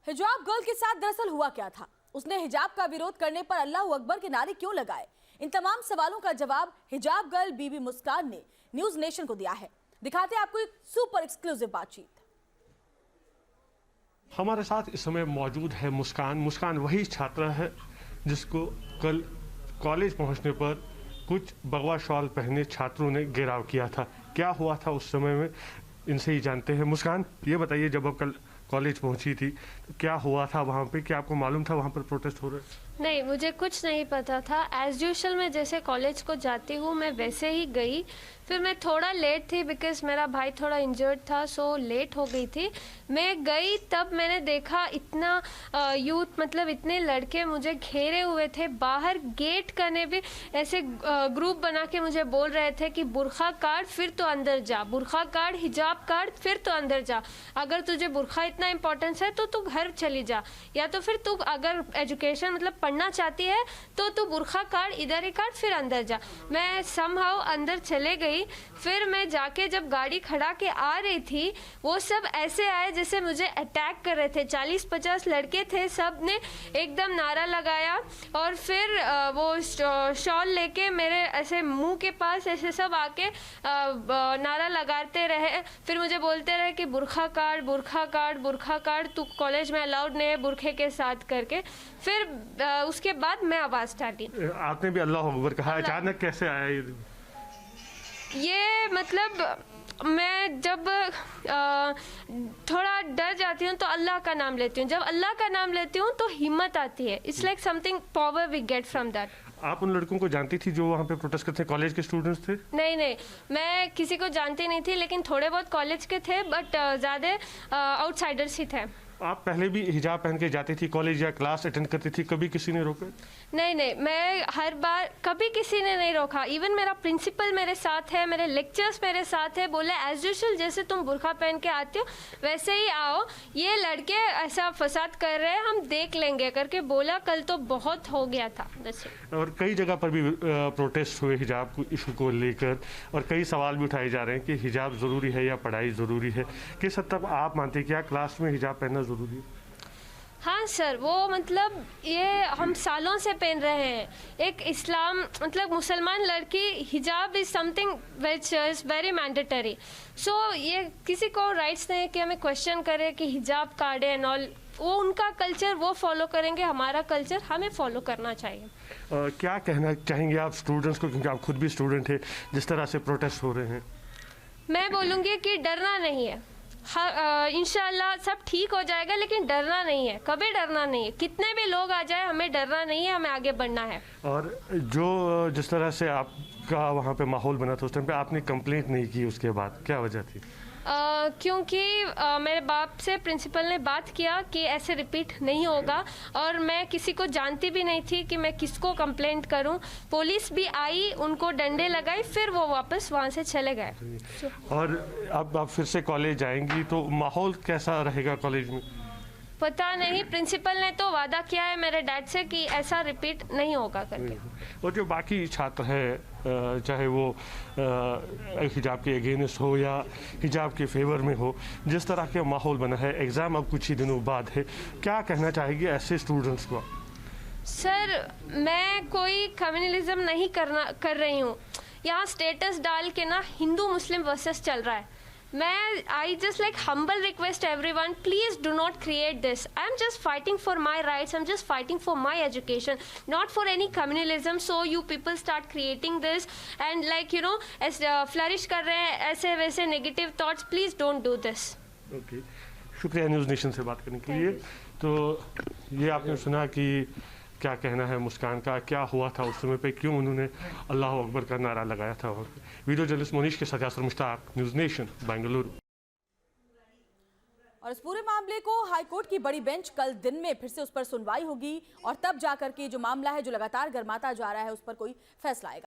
हिजाब गर्ल के साथ दरअसल हुआ क्या था? उसने हिजाब का विरोध करने पर अल्लाहू अकबर के नारे क्यों लगाए? इन तमाम सवालों का जवाब हिजाब गर्ल बीबी मुस्कान ने न्यूज नेशन को दिया है। दिखाते हैं आपको एक सुपर एक्सक्लूसिव बातचीत। हमारे साथ इस समय मौजूद है मुस्कान। मुस्कान वही छात्रा है जिसको कल कॉलेज पहुंचने पर कुछ भगवा शॉल पहने छात्रों ने घेराव किया था। क्या हुआ था उस समय में, इनसे ही जानते हैं। मुस्कान, ये बताइए, जब आप कल कॉलेज पहुंची थी तो क्या हुआ था वहाँ पे? क्या आपको मालूम था वहाँ पर प्रोटेस्ट हो रहे? नहीं, मुझे कुछ नहीं पता था। एज यूजुअल मैं जैसे कॉलेज को जाती हूँ मैं वैसे ही गई। फिर मैं थोड़ा लेट थी बिकॉज मेरा भाई थोड़ा इंजर्ड था, सो लेट हो गई थी। मैं गई तब मैंने देखा इतना यूथ, मतलब इतने लड़के मुझे घेरे हुए थे। बाहर गेट करने भी ऐसे ग्रुप बना के मुझे बोल रहे थे कि बुरखा काट फिर तो अंदर जा, बुरखा काट, हिजाब काट फिर तो अंदर जा। अगर तुझे बुरखा इतना इम्पोर्टेंस है तो तू घर चली जा, या तो फिर तू अगर एजुकेशन मतलब पढ़ना चाहती है तो तू बुरखा काट, इधर ही काट फिर अंदर जा। मैं समहाउ अंदर चले गई। फिर मैं जाके जब गाड़ी खड़ा के आ रही थी, वो सब ऐसे आए जैसे मुझे अटैक कर रहे थे। 40-50 लड़के थे, सब ने एकदम नारा लगाया और फिर वो शॉल लेके मेरे ऐसे मुंह के पास ऐसे सब आके नारा लगाते रहे। फिर मुझे बोलते रहे कि बुरखा काट, बुरखा काट, बुरखा काट, तू कॉलेज में अलाउड नहीं है बुरखे के साथ करके। फिर उसके बाद मैं आवाज़ डाली। आपने भी अल्लाह अकबर कहा, अचानक कैसे आया ये? मतलब मैं जब थोड़ा डर जाती हूँ तो अल्लाह का नाम लेती हूँ। जब अल्लाह का नाम लेती हूँ तो हिम्मत आती है। It's like something power we get from that. आप उन लड़कों को जानती थी जो वहाँ पे प्रोटेस्ट करते थे? कॉलेज के स्टूडेंट्स थे? नहीं नहीं, मैं किसी को जानती नहीं थी, लेकिन थोड़े बहुत कॉलेज के थे, बट ज़्यादा आउटसाइडर्स ही थे। आप पहले भी हिजाब पहन के जाती थी कॉलेज या क्लास अटेंड करती थी? कभी किसी ने रोका? नहीं नहीं, मैं हर बार, कभी किसी ने नहीं रोका। इवन मेरा प्रिंसिपल मेरे साथ है, मेरे लेक्चर्स मेरे साथ है। बोले एज यूजुअल जैसे तुम बुरखा पहन के आती हो वैसे ही आओ, ये लड़के ऐसा फसाद कर रहे हैं, हम देख लेंगे करके बोला। कल तो बहुत हो गया था। और कई जगह पर भी प्रोटेस्ट हुए हिजाब इशू को लेकर, और कई सवाल भी उठाए जा रहे हैं कि हिजाब ज़रूरी है या पढ़ाई ज़रूरी है। किस हद तक आप मानते हैं क्या क्लास में हिजाब पहनना ज़रूरी है? हाँ सर, वो मतलब ये हम सालों से पहन रहे हैं। एक इस्लाम मतलब मुसलमान लड़की, हिजाब is something which is very mandatory. So ये किसी को राइट्स नहीं है कि हमें क्वेश्चन करे कि हिजाब काटे एंड ऑल। वो उनका कल्चर वो फॉलो करेंगे, हमारा कल्चर हमें फॉलो करना चाहिए। क्या कहना चाहेंगे आप स्टूडेंट्स को, क्योंकि आप खुद भी स्टूडेंट हैं, जिस तरह से प्रोटेस्ट हो रहे हैं? मैं बोलूँगी कि डरना नहीं है। हाँ, इंशाल्लाह सब ठीक हो जाएगा, लेकिन डरना नहीं है, कभी डरना नहीं है। कितने भी लोग आ जाए हमें डरना नहीं है, हमें आगे बढ़ना है। और जो जिस तरह से आपका वहाँ पे माहौल बना था उस टाइम पे आपने कंप्लेंट नहीं की, उसके बाद क्या वजह थी? क्योंकि मेरे बाप से प्रिंसिपल ने बात किया कि ऐसे रिपीट नहीं होगा, और मैं किसी को जानती भी नहीं थी कि मैं किसको कंप्लेंट करूं। पुलिस भी आई, उनको डंडे लगाई, फिर वो वापस वहां से चले गए। और अब आप फिर से कॉलेज आएंगी तो माहौल कैसा रहेगा कॉलेज में? पता नहीं, प्रिंसिपल ने तो वादा किया है मेरे डैड से कि ऐसा रिपीट नहीं होगा करके। और जो बाकी छात्र हैं, चाहे वो हिजाब के अगेंस्ट हो या हिजाब के फेवर में हो, जिस तरह का माहौल बना है, एग्ज़ाम अब कुछ ही दिनों बाद है, क्या कहना चाहेगी ऐसे स्टूडेंट्स को? सर, मैं कोई कम्युनलिज्म नहीं कर रही हूँ। यहाँ स्टेटस डाल के ना हिंदू मुस्लिम वर्सेस चल रहा है। I just like humble request everyone, please do not create this. I'm just fighting for my rights. I'm just fighting for my education, not for any communalism. So you people start creating this and like as flourish कर रहे हैं ऐसे वैसे negative thoughts. Please don't do this. Okay. शुक्रिया news nation से बात करने के लिए। तो ये आपने सुना कि क्या कहना है मुस्कान का, क्या हुआ था उस समय पे, क्यों उन्होंने अल्लाह अकबर का नारा लगाया था। वीडियो जर्नलिस्ट मोनीश के साथ यासर मुश्ताक, न्यूज़ नेशन, बेंगलुरु। और इस पूरे मामले को हाईकोर्ट की बड़ी बेंच कल दिन में फिर से उस पर सुनवाई होगी, और तब जाकर के जो मामला है जो लगातार गर्माता जा रहा है उस पर कोई फैसला आएगा।